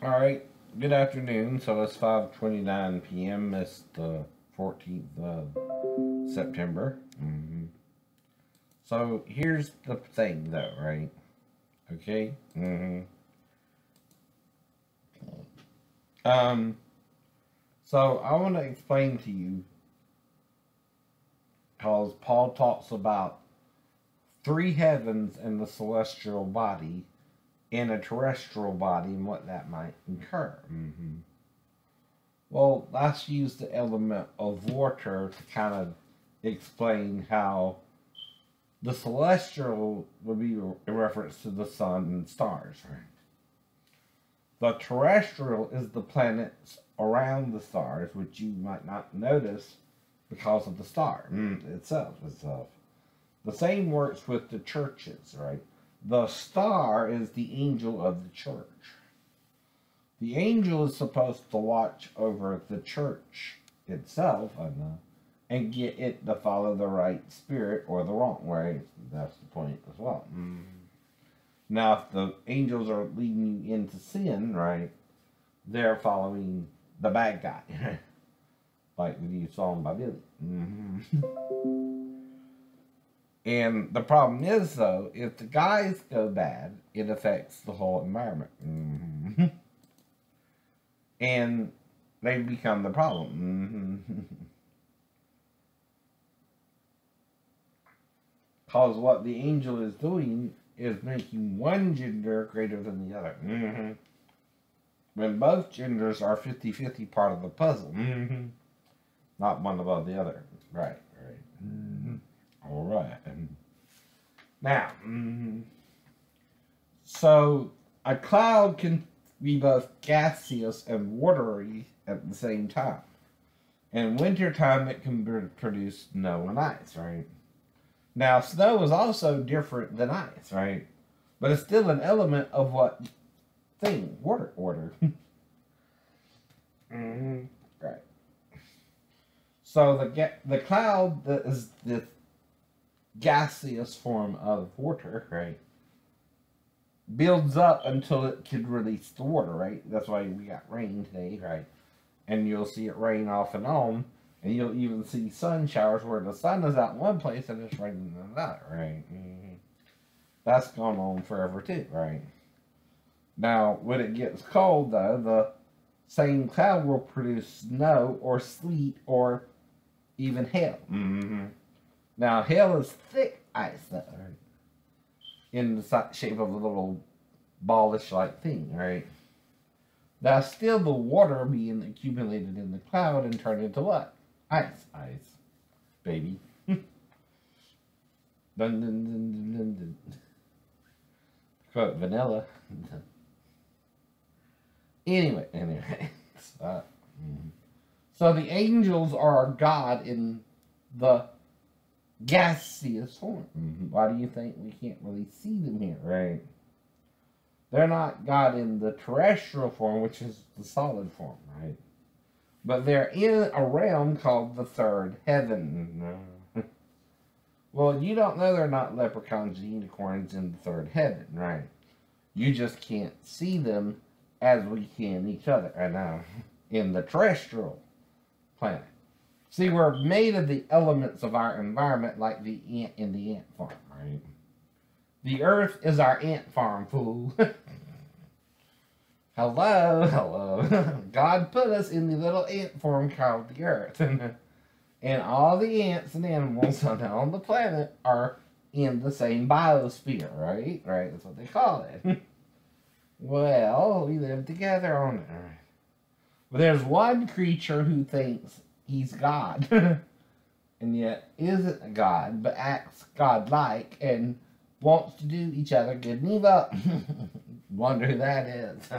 Alright, good afternoon. So it's 5:29 p.m. It's the 14th of September. So here's the thing though, right? Okay? Um, so I want to explain to you because Paul talks about three heavens in the celestial body in a terrestrial body and what that might incur. Well, let's use the element of water to kind of explain how the celestial would be in reference to the sun and stars, right? The terrestrial is the planets around the stars, which you might not notice because of the star itself. The same works with the churches, right? The star is the angel of the church. The angel is supposed to watch over the church itself and get it to follow the right spirit or the wrong way. That's the point as well. Now, if the angels are leading you into sin, right, they're following the bad guy. Like you saw him by Billy. And the problem is, though, if the guys go bad, it affects the whole environment. And they become the problem. Because what the angel is doing is making one gender greater than the other. When both genders are 50-50 part of the puzzle. Not one above the other. Right. All right. Now, so a cloud can be both gaseous and watery at the same time. In wintertime, it can produce snow and ice, right? Now, snow is also different than ice, right? But it's still an element of what thing? Water. Right. So the cloud that is the gaseous form of water, right, builds up until it can release the water, right? That's why we got rain today, right? And you'll see it rain off and on, and you'll even see sun showers where the sun is out in one place and it's raining in another, right? That's gone on forever too, right? Now, when it gets cold, though, the same cloud will produce snow or sleet or even hail. Now, hail is thick ice, though, right? In the shape of a little ballish-like thing, right? Now, still the water being accumulated in the cloud and turned into what? Ice, baby. Dun dun dun dun dun dun. Quote, vanilla. Anyway. So the angels are God in the gaseous form. Why do you think we can't really see them here, right? They're not God in the terrestrial form, which is the solid form, right? But they're in a realm called the third heaven. Well, you don't know they're not leprechauns and unicorns in the third heaven, right? You just can't see them as we can each other, in the terrestrial planet. See, we're made of the elements of our environment like the ant in the ant farm, right? The earth is our ant farm, fool. Hello. God put us in the little ant farm called the earth. And all the ants and animals on the planet are in the same biosphere, right? Right, that's what they call it. Well, we live together on it. But there's one creature who thinks he's God, and yet isn't a God, but acts God-like and wants to do each other good and evil. Wonder who that is.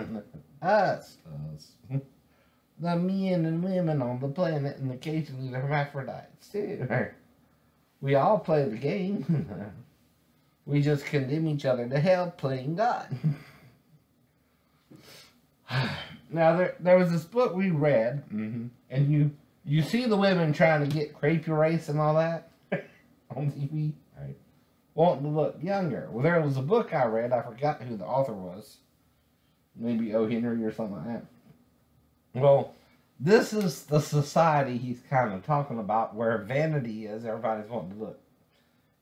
Us. The men and women on the planet, and occasionally the hermaphrodites too. We all play the game. We just condemn each other to hell playing God. Now, there was this book we read, and you see the women trying to get crepe race and all that on TV, right? Wanting to look younger. Well, there was a book I read, I forgot who the author was, Maybe O. Henry or something like that. Well, this is the society he's kind of talking about where vanity is. Everybody's wanting to look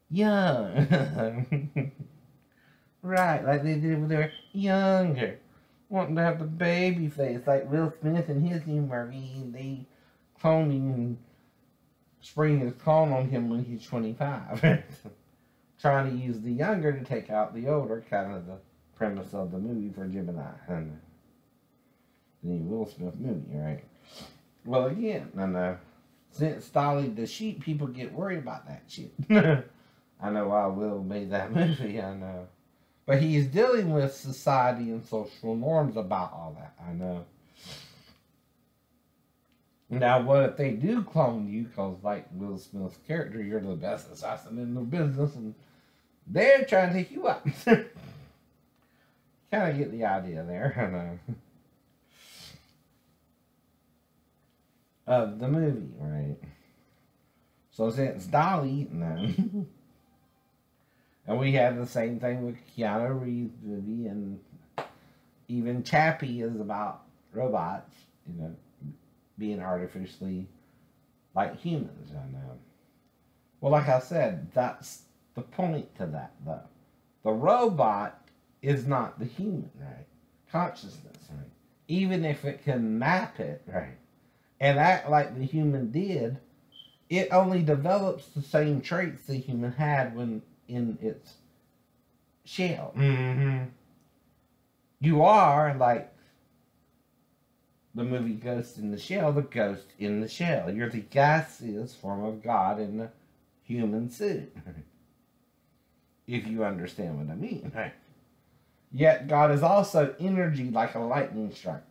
young. Right, like they did when they were younger. Wanting to have the baby face like Will Smith and his new movie. They cloned him and spring his clone on him when he's 25. Trying to use the younger to take out the older, kind of the premise of the movie for Gemini. And the Will Smith movie, right? Well, again, and since Dolly the sheep, people get worried about that shit. I know why Will made that movie, I know. But he's dealing with society and social norms about all that, I know. Now, what if they do clone you? Because, like Will Smith's character, you're the best assassin in the business, and they're trying to take you out. Kind of get the idea there, I know. Of the movie, right? So since Dolly, no. And we have the same thing with Keanu Reeves' movie, and even Chappie is about robots, you know, being artificially like humans, I know. Well, like I said, that's the point to that, though. The robot is not the human, right? Consciousness, right? Even if it can map it, right? And act like the human did, it only develops the same traits the human had when in its shell. Mm-hmm. You are like the movie Ghost in the Shell, the ghost in the shell. You're the gaseous form of God in the human suit. If you understand what I mean. Right? Yet God is also energy like a lightning strike.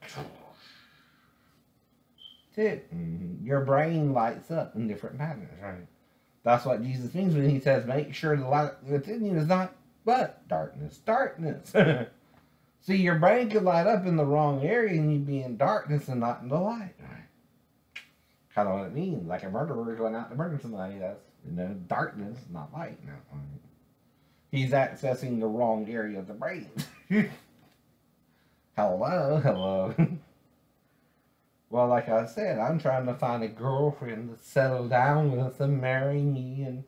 Mm-hmm. Your brain lights up in different patterns, right? That's what Jesus means when he says, make sure the light within you is not but darkness. Darkness. See, your brain could light up in the wrong area and you'd be in darkness and not in the light. Right? Kind of what it means. Like a murderer going out to murder somebody. That's, you know, darkness, not light. No. He's accessing the wrong area of the brain. Hello. Well, like I said, I'm trying to find a girlfriend to settle down with and marry me and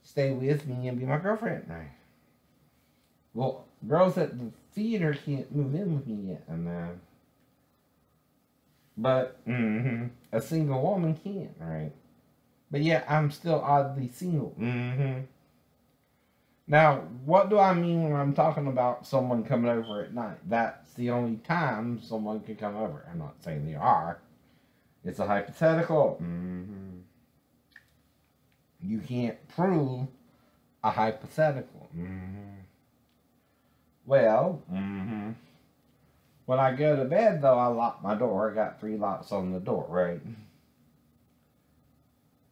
stay with me and be my girlfriend. Right? Well, girls at the theater can't move in with me yet. But a single woman can, right? But yeah, I'm still oddly single. Now, what do I mean when I'm talking about someone coming over at night? That's the only time someone can come over. I'm not saying they are. It's a hypothetical. You can't prove a hypothetical. Well, when I go to bed, though, I lock my door. I got 3 locks on the door, right?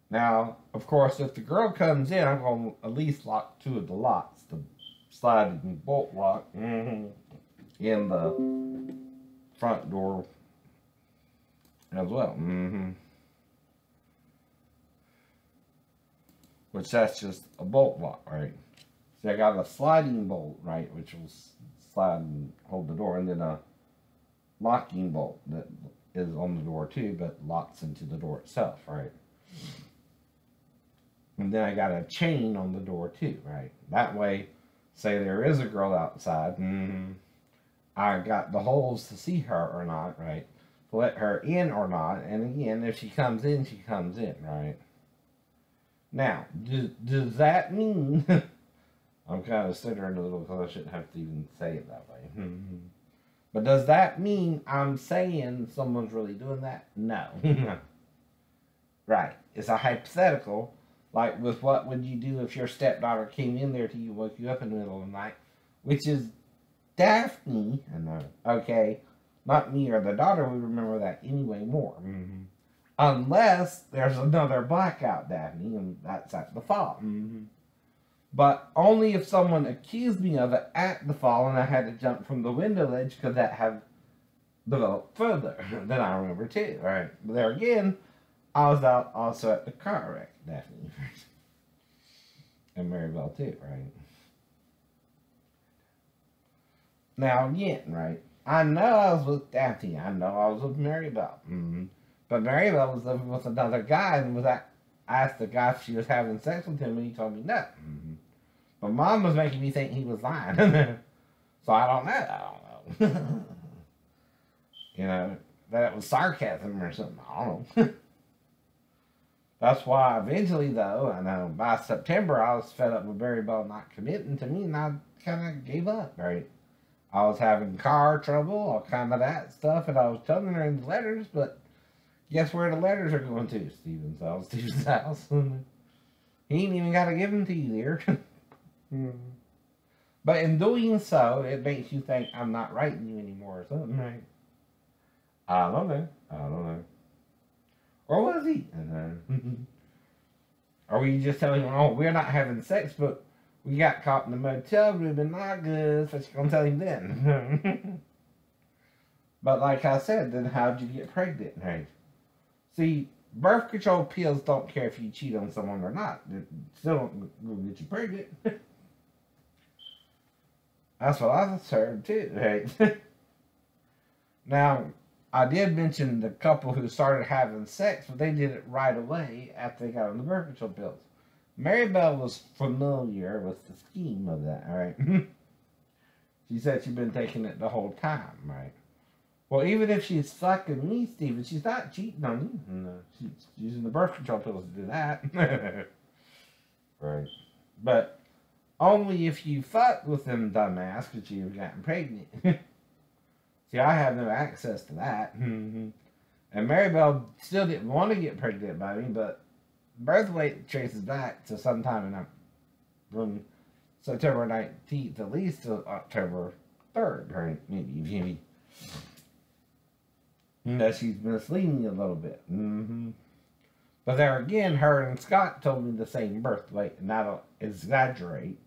Now, of course, if the girl comes in, I'm going to at least lock 2 of the locks. The sliding bolt lock in the front door as well. Which that's just a bolt lock, right? See, I got a sliding bolt, right, which will slide and hold the door, and then a locking bolt that is on the door too, but locks into the door itself, right? And then I got a chain on the door too, right? That way, say there is a girl outside, I got the holes to see her or not, right? To let her in or not, and again, if she comes in, she comes in, right? Now, does that mean... I'm kind of stuttering a little because I shouldn't have to even say it that way. But does that mean I'm saying someone's really doing that? No. Right. It's a hypothetical. Like, with what would you do if your stepdaughter came in there to you, woke you up in the middle of the night? Which is Daphne. I know. Okay. Not me or the daughter would remember that anyway more. Unless there's another blackout Daphne, and that's at the fall. But only if someone accused me of it at the fall and I had to jump from the window ledge could that have developed further than I remember too. Right. But there again, I was out also at the car wreck, Daphne. And Maribel too, right? Now again, right, I know I was with Daphne. I know I was with Maribel. But Maribel was living with another guy and asked the guy if she was having sex with him, and he told me no. But Mom was making me think he was lying. So I don't know. I don't know. You know, that it was sarcasm or something. I don't know. That's why eventually, though, I know by September I was fed up with Maribel not committing to me, and I kind of gave up, right? I was having car trouble, all kind of that stuff, and I was telling her in the letters, but guess where the letters are going to? Steven's house. He ain't even got to give them to you, dear. But in doing so, it makes you think I'm not writing you anymore or something, right? I don't know. Or was he? Or were you just telling him, oh, we're not having sex, but we got caught in the motel room and not good, so she's going to tell him then. But like I said, then how'd you get pregnant, right? See, birth control pills don't care if you cheat on someone or not. They still don't get you pregnant. That's what I heard too, right? Now, I did mention the couple who started having sex, but they did it right away after they got on the birth control pills. Maribel was familiar with the scheme of that, right? She said she'd been taking it the whole time, right? Well, even if she's fucking me, Steven, she's not cheating on you. No, she's using the birth control pills to do that. Right. But only if you fuck with them dumbass could you have gotten pregnant. See, I have no access to that. And Maribel still didn't want to get pregnant by me, but birth weight traces back to sometime from September 19th at least to October 3rd, right? Maybe. That she's misleading you a little bit. But there again, her and Scott told me the same birth weight, and I don't exaggerate.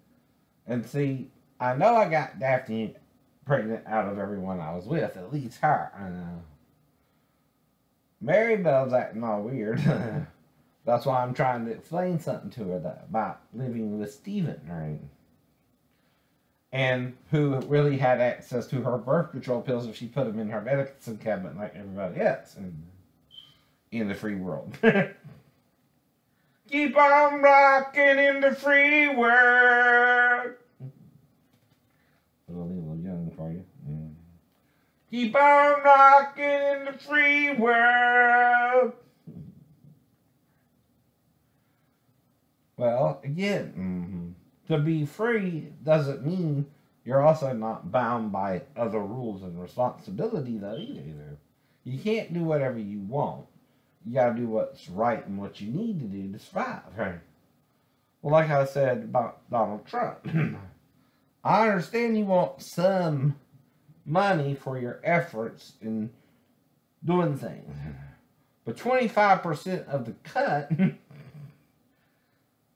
And see, I know I got Daphne pregnant out of everyone I was with, at least her. I know. Maribel's acting all weird. That's why I'm trying to explain something to her about living with Steven, right? And who really had access to her birth control pills if she put them in her medicine cabinet like everybody else in the free world. Keep on rocking in the free world. A little young for you. Keep on rocking in the free world. Well, again, to be free doesn't mean you're also not bound by other rules and responsibility, though, either. You can't do whatever you want. You gotta do what's right and what you need to do to survive, right? Well, like I said about Donald Trump, I understand you want some money for your efforts in doing things. But 25% of the cut,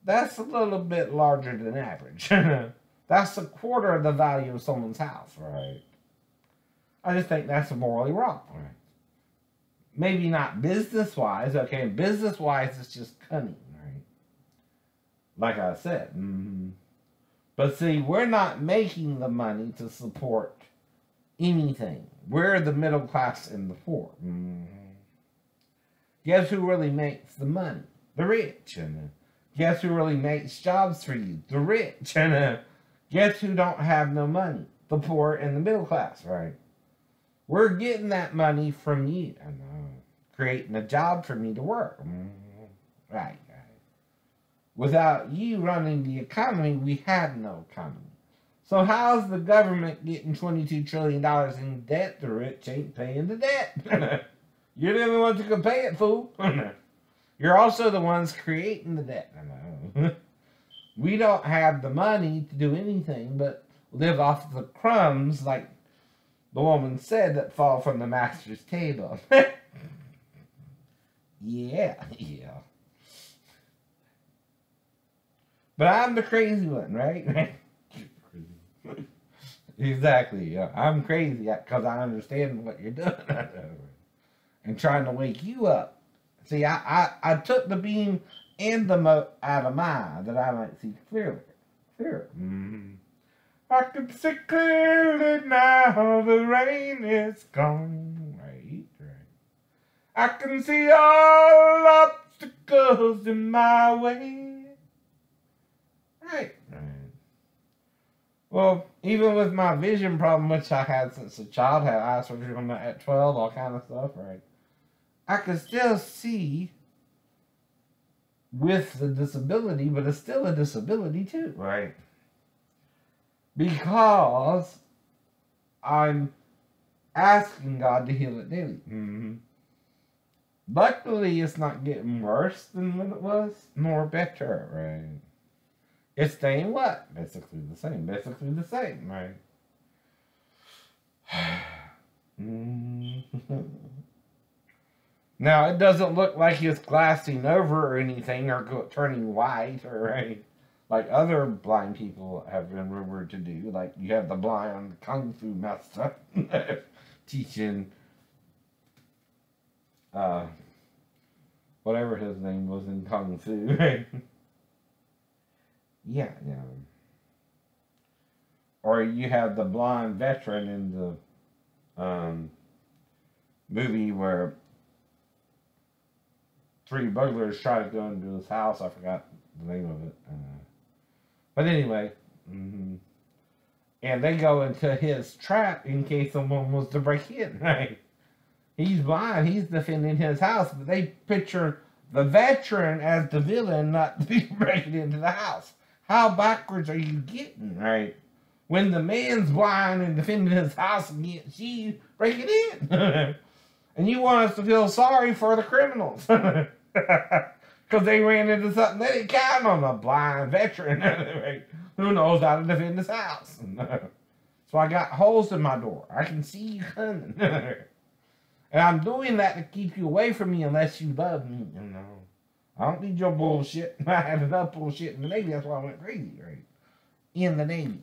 that's a little bit larger than average. That's a quarter of the value of someone's house, right? I just think that's morally wrong, right? Maybe not business-wise, okay? Business-wise, it's just cunning, right? Like I said. But see, we're not making the money to support anything. We're the middle class and the poor. Guess who really makes the money? The rich. And guess who really makes jobs for you? The rich. And guess who don't have no money? The poor and the middle class, right? We're getting that money from you. And creating a job for me to work. Right. Without you running the economy, we had no economy. So how's the government getting $22 trillion in debt? The rich ain't paying the debt. You're the only ones who can pay it, fool. You're also the ones creating the debt. We don't have the money to do anything but live off the crumbs, like the woman said, that fall from the master's table. Yeah. But I'm the crazy one, right? Exactly. Yeah. I'm crazy because I understand what you're doing and trying to wake you up. See, I took the beam and the mote out of my eye that I might see clearer. I can see clearly now the rain is gone. Right, right. I can see all obstacles in my way. Right, right. Well, even with my vision problem, which I had since a child, had eye surgery on that at 12, all kind of stuff, right? I can still see with the disability, but it's still a disability too, right? Because I'm asking God to heal it daily. Luckily, it's not getting worse than what it was, nor better, right? It's staying what? Basically the same. Basically the same, right? Now, it doesn't look like it's glassing over or anything or turning white or right, like other blind people have been rumored to do. Like you have the blind kung fu master teaching whatever his name was in kung fu, right? Yeah. Or you have the blind veteran in the movie where 3 burglars try to go into his house. I forgot the name of it. But anyway, and they go into his trap in case someone was to break in, right? He's blind. He's defending his house, but they picture the veteran as the villain, not the people breaking into the house. How backwards are you getting, right? When the man's blind and defending his house against you breaking in. And you want us to feel sorry for the criminals. Because they ran into something they didn't count on, a blind veteran who knows how to defend his house. So I got holes in my door. I can see you coming. And I'm doing that to keep you away from me unless you love me, you know. I don't need your bullshit. I had enough bullshit in the Navy. That's why I went crazy, right? In the Navy.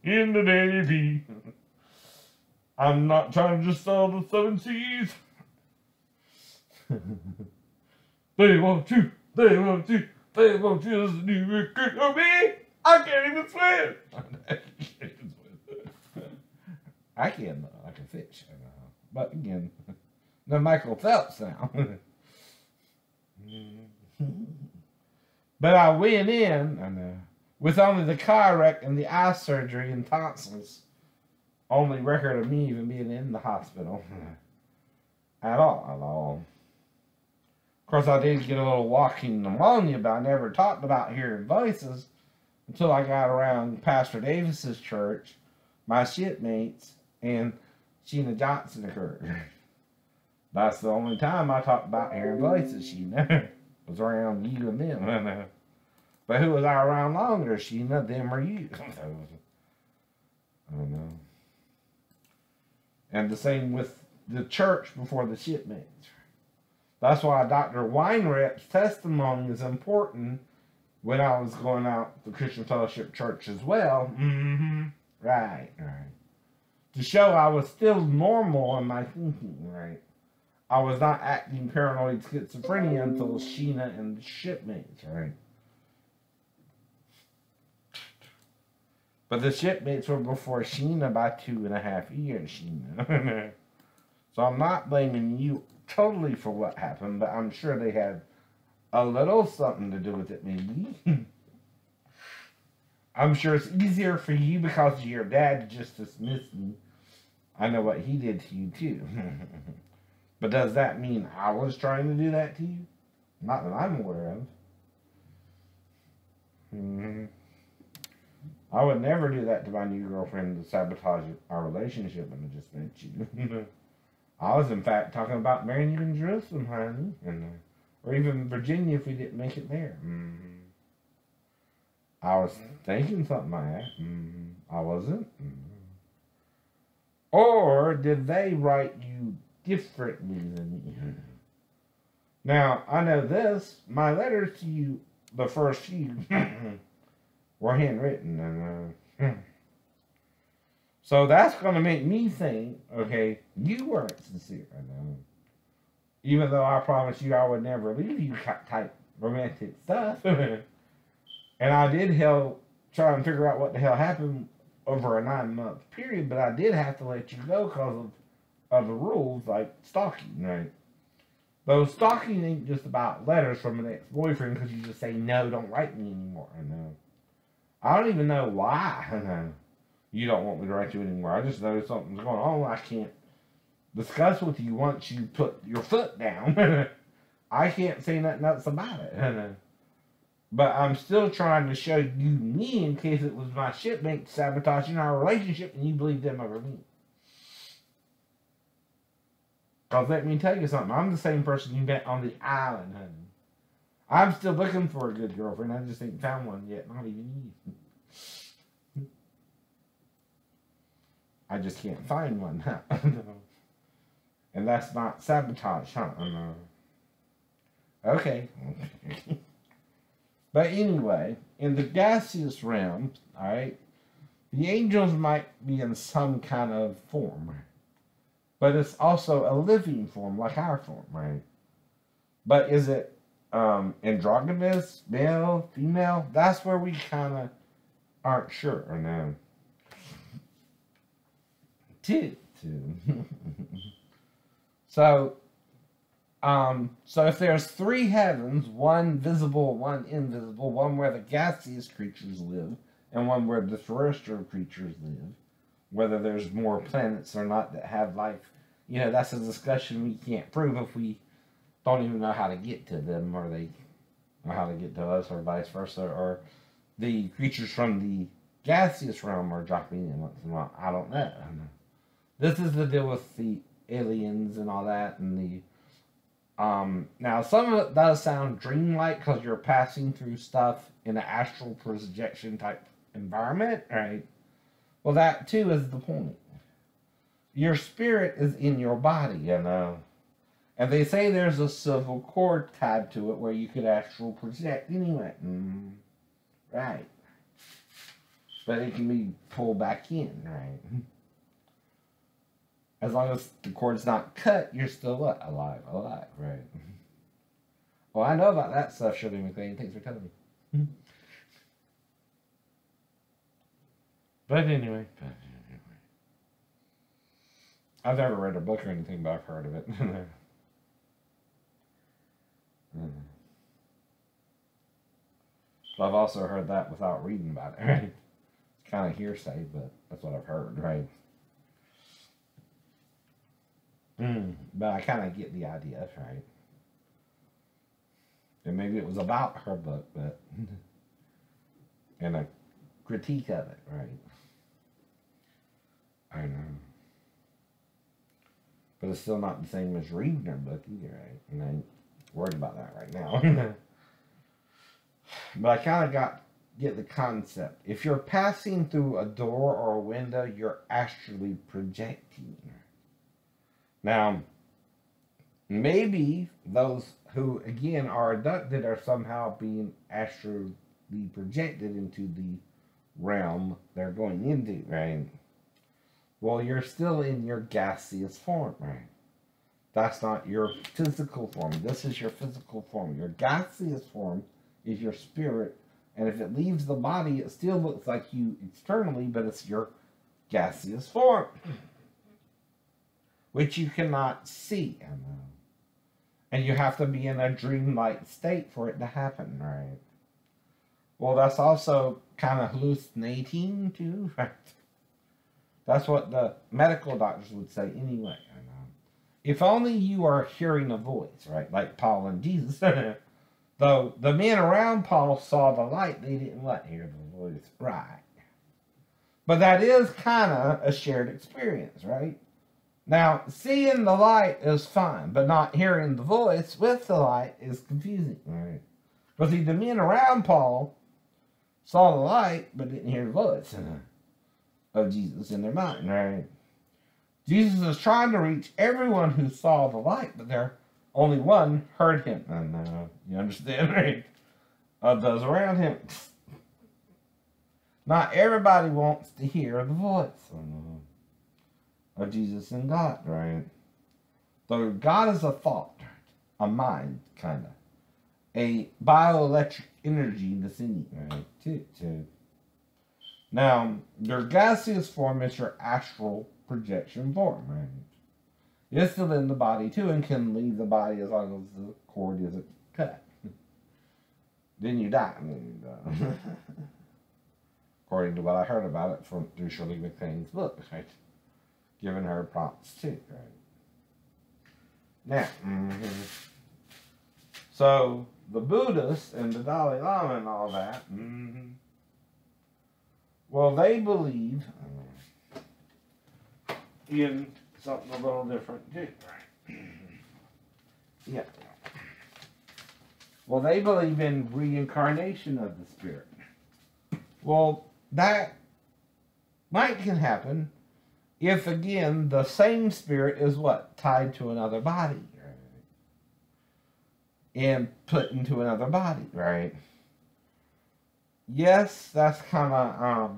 In the Navy. I'm not trying to just sell the 7 seas. They want you. They want you. They want you as a new recruit of me. I can't even swim. I can fish. But again, no Michael Phelps now. But I went in with only the car wreck and the eye surgery and tonsils. Only record of me even being in the hospital. At all. Of course, I did get a little walking pneumonia, but I never talked about hearing voices until I got around Pastor Davis's church, my shipmates, and Sheena Johnson occurred. That's the only time I talked about hearing voices, Sheena. Was around you and them. But who was I around longer, Sheena, them or you? I don't know. And the same with the church before the shipmates. That's why Dr. Weinrep's testimony is important when I was going out to Christian Fellowship Church as well. Right. To show I was still normal in my thinking, right? I was not acting paranoid schizophrenia until Sheena and the shipmates, right? But the shipmates were before Sheena by 2.5 years, Sheena. So I'm not blaming you totally for what happened, but I'm sure they had a little something to do with it, maybe. I'm sure it's easier for you because your dad just dismissed me. I know what he did to you, too. But does that mean I was trying to do that to you? Not that I'm aware of. I would never do that to my new girlfriend to sabotage our relationship when I just met you. I was, in fact, talking about marrying you in Jerusalem, honey. Or even Virginia if we didn't make it there. I was thinking something like that. I wasn't. Or did they write you differently than me? Now, I know this. My letters to you, the first few, were handwritten. So that's going to make me think, okay, you weren't sincere. Even though I promised you I would never leave you type romantic stuff. And I did trying to figure out what the hell happened over a 9-month period, but I did have to let you go because of the rules, like stalking, right? Though stalking ain't just about letters from an ex-boyfriend because you just say, no, don't write me anymore. I don't even know why you don't want me to write you anymore. I just know something's going on I can't discuss with you once you put your foot down. I can't say nothing else about it. But I'm still trying to show you me in case it was my shipmate sabotaging our relationship and you believe them over me. Because let me tell you something, I'm the same person you met on the island, honey. I'm still looking for a good girlfriend. I just ain't found one yet, not even you. I just can't find one, huh? And that's not sabotage, huh? Okay. But anyway, in the gaseous realm, alright, the angels might be in some kind of form. But it's also a living form, like our form, right? But is it androgynous, male, female? That's where we kind of aren't sure, or no? Two. So if there's 3 heavens, one visible, one invisible, one where the gaseous creatures live, and one where the terrestrial creatures live, whether there's more planets or not that have life, that's a discussion we can't prove if we don't even know how to get to them, or they know how to get to us, or vice versa, or the creatures from the gaseous realm are dropping in once in a while. I don't know. This is the deal with the aliens and all that, and the now some of it does sound dreamlike because you're passing through stuff in an astral projection type environment, right? Well, that too is the point. Your spirit is in your body, and they say there's a civil cord tied to it where you could astral project anyway. Right. But it can be pulled back in, right? As long as the cord's not cut, you're still what? Alive, right? Well, I know about that stuff, Shirley MacLaine. Thanks for telling me. But anyway. I've never read a book or anything, but I've heard of it. So I've also heard that without reading about it, right? It's kind of hearsay, but that's what I've heard, right? But I kind of get the idea, right? And maybe it was about her book, but and a critique of it, right? I know. But it's still not the same as reading her book either, right? And I ain't worried about that right now. But I kind of get the concept. If you're passing through a door or a window, you're astrally projecting. Now, maybe those who, again, are abducted are somehow being astrally projected into the realm they're going into, right? Well, you're still in your gaseous form, right? That's not your physical form. This is your physical form. Your gaseous form is your spirit, and if it leaves the body, it still looks like you externally, but it's your gaseous form, which you cannot see. And you have to be in a dreamlike state for it to happen, right? Well, that's also kind of hallucinating, too, right? That's what the medical doctors would say anyway. If only you are hearing a voice, right? Like Paul and Jesus. Though the men around Paul saw the light, they didn't hear the voice, right? But that is kind of a shared experience, right? Now, seeing the light is fine, but not hearing the voice with the light is confusing, right? Because the men around Paul saw the light, but didn't hear the voice of Jesus in their mind, right? Jesus is trying to reach everyone who saw the light, but only one heard him. And you understand, right? Of those around him. Not everybody wants to hear the voice of Jesus and God, right? Though God is a thought, a mind, kind of. A bioelectric energy that's in you, right? Too. Now, your gaseous form is your astral projection form, right? It's still in the body too and can leave the body as long as the cord isn't cut. Then you die. According to what I heard about it through Shirley MacLaine's book, right? Giving her props too, right? Now, so the Buddhists and the Dalai Lama and all that, well, they believe in something a little different too, right? Yeah. Well, they believe in reincarnation of the spirit. Well, that can happen if, again, the same spirit is what? Tied to another body, right? And put into another body, right? Yes, that's kind of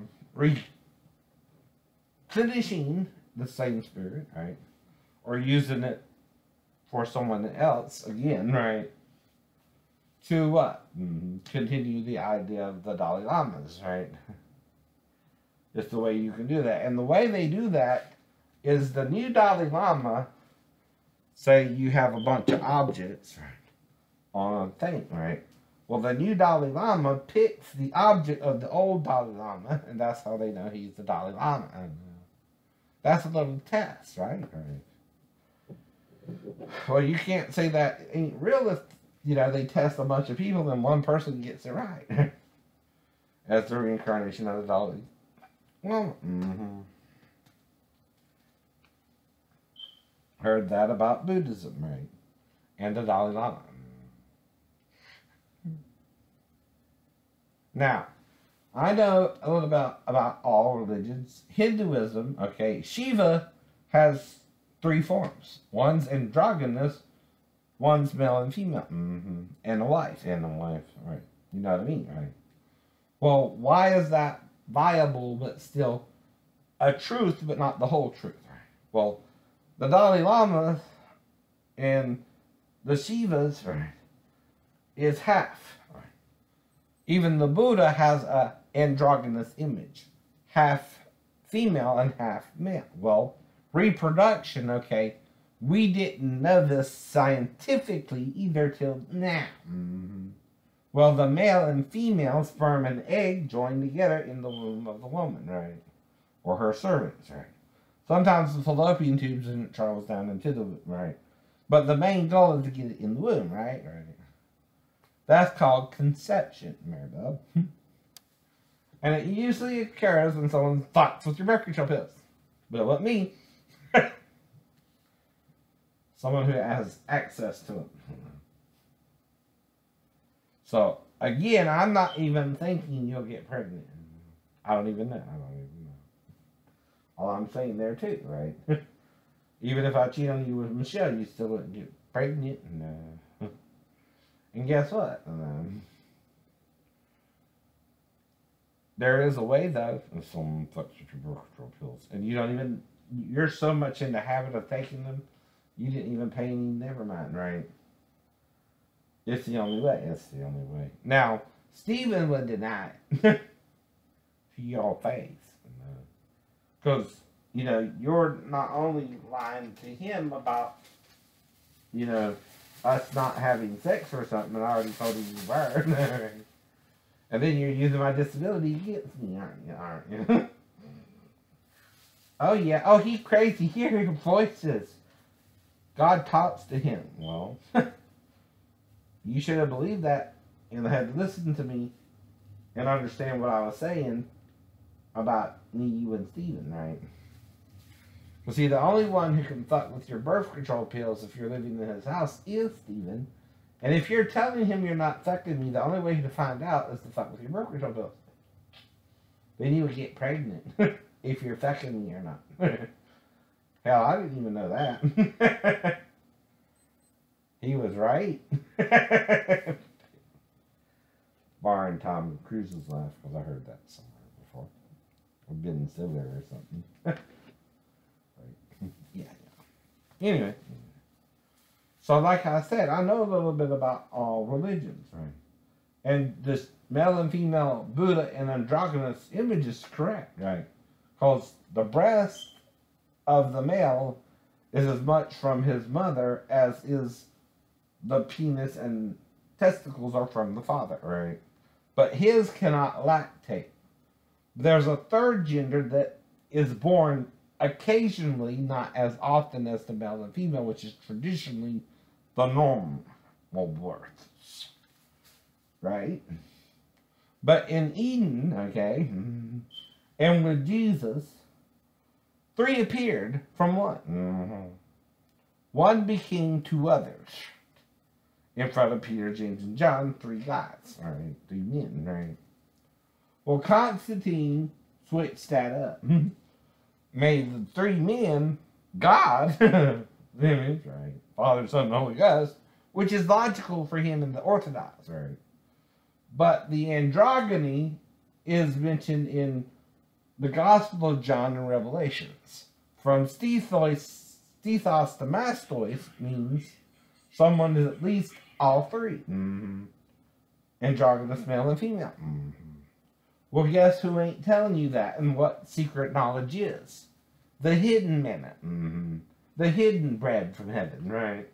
finishing the same spirit, right? Or using it for someone else, again, right? To what? Continue the idea of the Dalai Lamas, right? It's the way you can do that. And the way they do that is the new Dalai Lama, say you have a bunch of objects, right, on a thing, right? Well, the new Dalai Lama picks the object of the old Dalai Lama, and that's how they know he's the Dalai Lama. And that's a little test, right? Well, you can't say that ain't real if, they test a bunch of people and one person gets it right. As the reincarnation of the Dalai. Well, heard that about Buddhism, right? And the Dalai Lama. Now, I know a little about all religions. Hinduism, okay, Shiva has 3 forms. One's androgynous, one's male and female, and a wife, right? You know what I mean, right? Well, why is that viable but still a truth, but not the whole truth? Right? Well, the Dalai Lama and the Shivas, right, is half. Right? Even the Buddha has a androgynous image, half female and half male. Well, reproduction, okay, we didn't know this scientifically either till now. Well, the male and female sperm and egg join together in the womb of the woman, right? Or her servants, right? Sometimes the fallopian tubes travels down into the womb, right? But the main goal is to get it in the womb, right? That's called conception, Maribel. And it usually occurs when someone fucks with your birth control pills. But what me? Someone who has access to them. So, again, I'm not even thinking you'll get pregnant. I don't even know. All I'm saying there too, right? Even if I cheat on you with Michelle, you still wouldn't get pregnant. And guess what? There is a way, though, if someone fucks with your birth control pills. And you're so much in the habit of taking them, you didn't even pay any, never mind, right? It's the only way. It's the only way. Now, Stephen would deny it to your face. Because, you're not only lying to him about, us not having sex or something, and I already told him you were. And then you're using my disability against me, aren't you? Oh, yeah. Oh, he's crazy. Hear your voices. God talks to him. Well, you should have believed that and had listened to me and understand what I was saying about me, you, and Steven, right? Well, see, the only one who can fuck with your birth control pills if you're living in his house is Steven. And if you're telling him you're not fucking me, the only way to find out is to fuck with your birth control pills. Then you would get pregnant if you're fucking me or not. Hell, I didn't even know that. He was right. Barring Tom Cruise's laugh, because I heard that somewhere before. Or Ben Stiller or something. Right. Yeah. Anyway. So like I said, I know a little bit about all religions, right? And just male and female Buddha and androgynous image is correct, right? Because the breast of the male is as much from his mother as is the penis and testicles are from the father, right? But his cannot lactate. There's a third gender that is born occasionally, not as often as the male and female, which is traditionally the normal births, right? But in Eden, okay, and with Jesus, 3 appeared from one. One became 2 others. In front of Peter, James, and John, 3 gods, all right, 3 men, right? Well, Constantine switched that up. Made the 3 men God, image, right? Father, Son, and Holy Ghost, which is logical for him in the Orthodox, right? But the androgyny is mentioned in the Gospel of John and Revelations. From stethos to mastois means someone is at least all 3. Androgynous male and female. Well, guess who ain't telling you that and what secret knowledge is? The hidden manna. The hidden bread from heaven, right?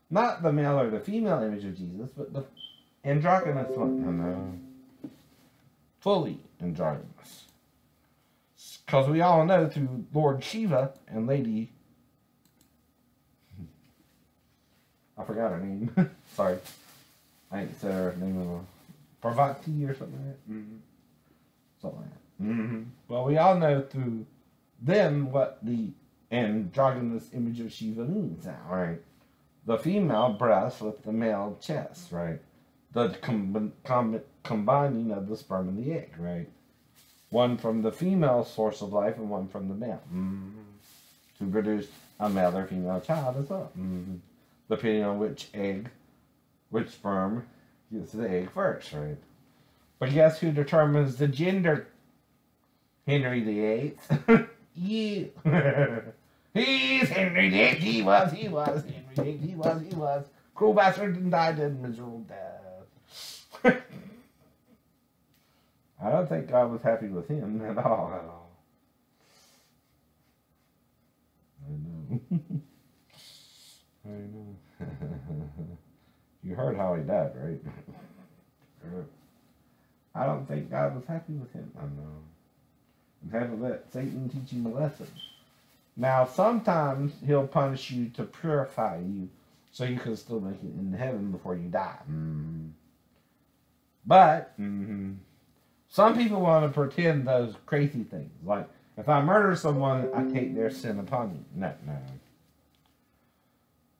Not the male or the female image of Jesus, but the androgynous one. Fully androgynous. Because we all know through Lord Shiva and Lady... I forgot her name. Sorry. I ain't said her name. Parvati or something like that. Something like that. Well, we all know through them what the androgynous image of Shiva means now, right? The female breast with the male chest, right? The combining of the sperm and the egg, right? One from the female source of life and one from the male. To produce a male or female child as well. Depending on which sperm gets the egg first, right? But guess who determines the gender? Henry VIII. You. He's Henry VIII. He was. Henry VIII. He was. Cruel bastard and died a miserable death. I don't think God was happy with him at all. I know. You heard how he died, right? I don't think God was happy with him. I know. And had to let Satan teach him a lesson. Now, sometimes he'll punish you to purify you so you can still make it in heaven before you die. But, some people want to pretend those crazy things. Like, if I murder someone, I take their sin upon me. No.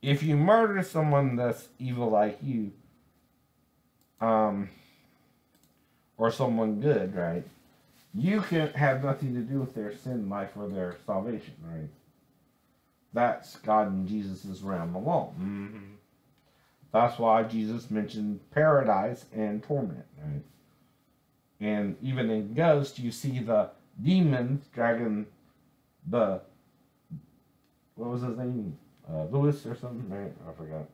If you murder someone that's evil like you, or someone good, right? You can have nothing to do with their sin life or their salvation, right? That's God and Jesus' realm alone. That's why Jesus mentioned paradise and torment, right? And even in Ghost, you see the demons dragging the, what was his name? Lewis or something, right? I forgot.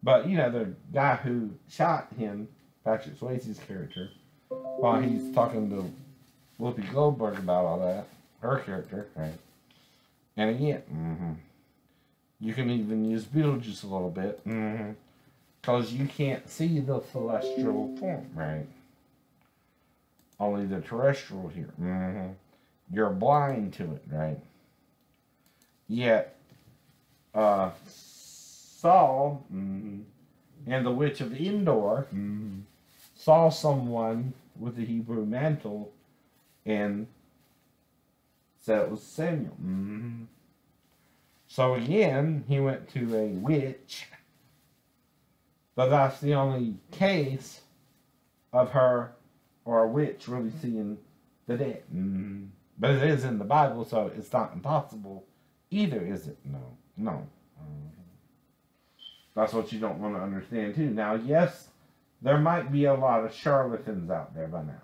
But, you know, the guy who shot him, Patrick Swayze's character, while he's talking to Whoopi Goldberg about all that, her character, right? And again, you can even use Beetlejuice a little bit, because you can't see the celestial form, right? Only the terrestrial here. You're blind to it, right? Yet, Saul and the witch of Endor saw someone with the Hebrew mantle and said it was Samuel. So again, he went to a witch, but that's the only case of her or a witch really seeing the dead. But it is in the Bible, so it's not impossible either, is it? No. That's what you don't want to understand too. Now, yes, there might be a lot of charlatans out there by now.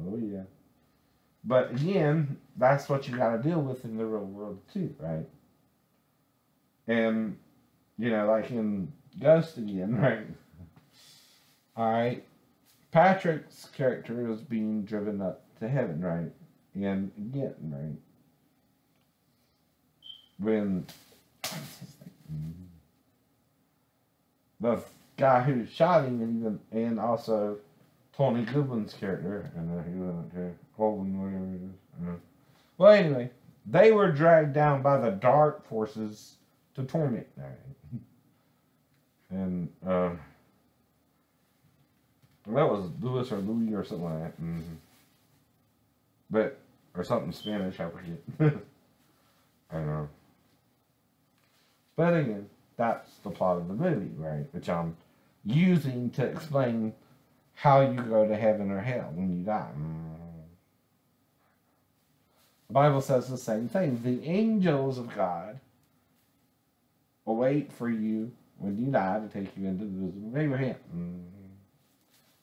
Oh yeah. But again, that's what you got to deal with in the real world too, right? And, you know, like in Ghost again, right? Alright. Patrick's character is being driven up to heaven, right? And again, right? When the guy who shot him, and also Tony Goodwin's character, and he wasn't here, Colvin, whatever it is. Well, anyway, they were dragged down by the dark forces to torment them. And that was Louis or Louis or something like that. But, or something Spanish, I forget. I don't know. But again, that's the plot of the movie, right? Which I'm using to explain how you go to heaven or hell when you die. The Bible says the same thing. The angels of God will wait for you when you die to take you into the bosom of Abraham.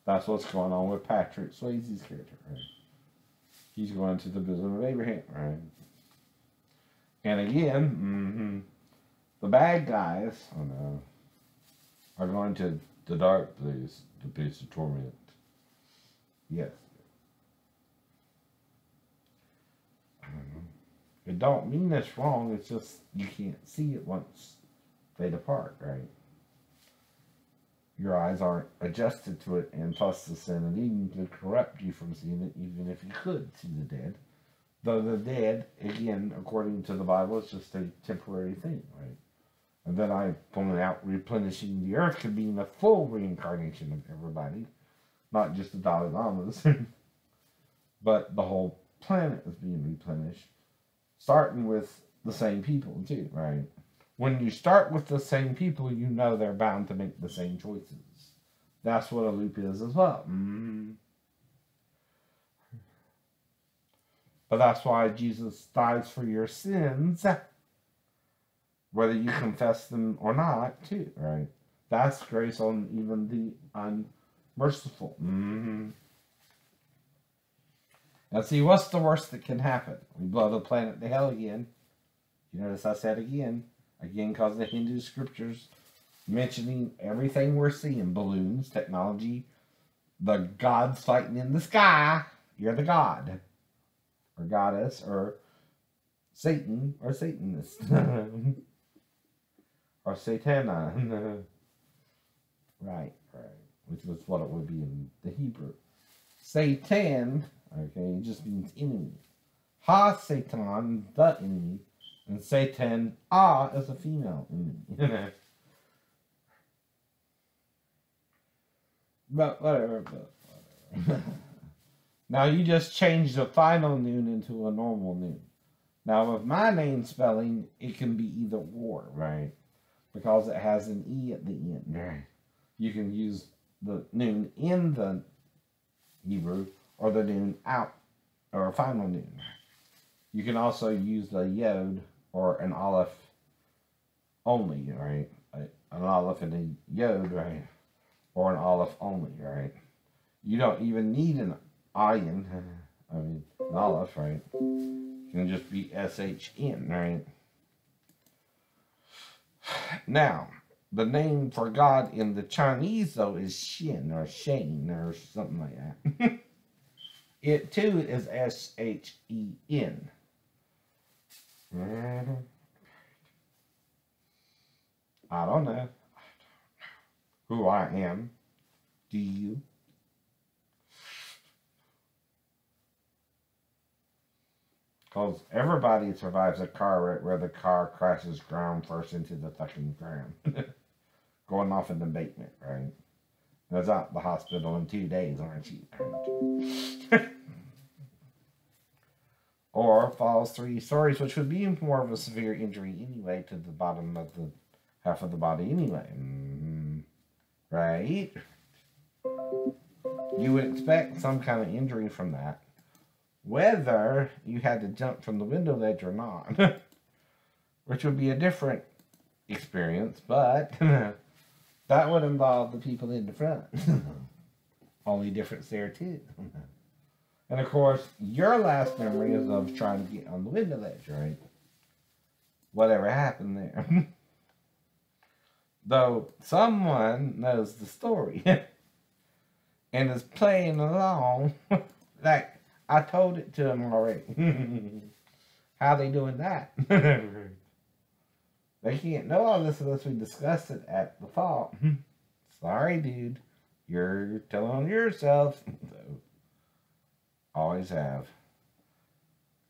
That's what's going on with Patrick Swayze's character, right? He's going to the bosom of Abraham, right? And again, the bad guys, are going to the dark place, the place of torment. Yes. It don't mean it's wrong, it's just you can't see it once they depart, right? Your eyes aren't adjusted to it, and plus the sin of Eden could corrupt you from seeing it, even if you could see the dead. Though the dead, again, according to the Bible, is just a temporary thing, right? And then I pointed out replenishing the earth could mean a full reincarnation of everybody, not just the Dalai Lamas, but the whole planet is being replenished, starting with the same people too, right? When you start with the same people, you know they're bound to make the same choices. That's what a loop is as well. But that's why Jesus dies for your sins, whether you confess them or not, too, right? That's grace on even the unmerciful. And see, what's the worst that can happen? We blow the planet to hell again. You notice I said again, because the Hindu scriptures mentioning everything we're seeing, balloons, technology, the gods fighting in the sky. You're the god, or goddess, or Satan, or Satanist, or Satana. Right, which is what it would be in the Hebrew. Satan, okay, just means enemy. Ha-Satan, the enemy. And Satan, is a female enemy. But whatever. Now you just changed the final noon into a normal noon. Now with my name spelling, it can be either or, right? Because it has an E at the end, right? You can use the noon in the Hebrew or the noon out, or final noon. You can also use the yod or an aleph only, right? An aleph and a yod, right? Or an aleph only, right? You don't even need an ayin, an aleph, right? It can just be SHN, right? Now, the name for God in the Chinese, though, is Shin or Shane or something like that. It, too, is S-H-E-N. I don't know who I am. Do you? Because everybody survives a car wreck where the car crashes ground first into the fucking ground. Going off in the embankment, right? That's out the hospital in 2 days, aren't you? Or falls 3 stories, which would be more of a severe injury anyway to the bottom of the half of the body anyway. Right? You would expect some kind of injury from that. Whether you had to jump from the window ledge or not. Which would be a different experience, but that would involve the people in the front. Only difference there too. And of course, your last memory is of trying to get on the window ledge, right? Whatever happened there. Though someone knows the story. and is playing along like I told it to them already. How they doing that? They can't know all this unless we discuss it at the fault. Sorry, dude. You're telling on yourself. So, always have.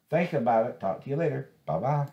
Think about it. Talk to you later. Bye-bye.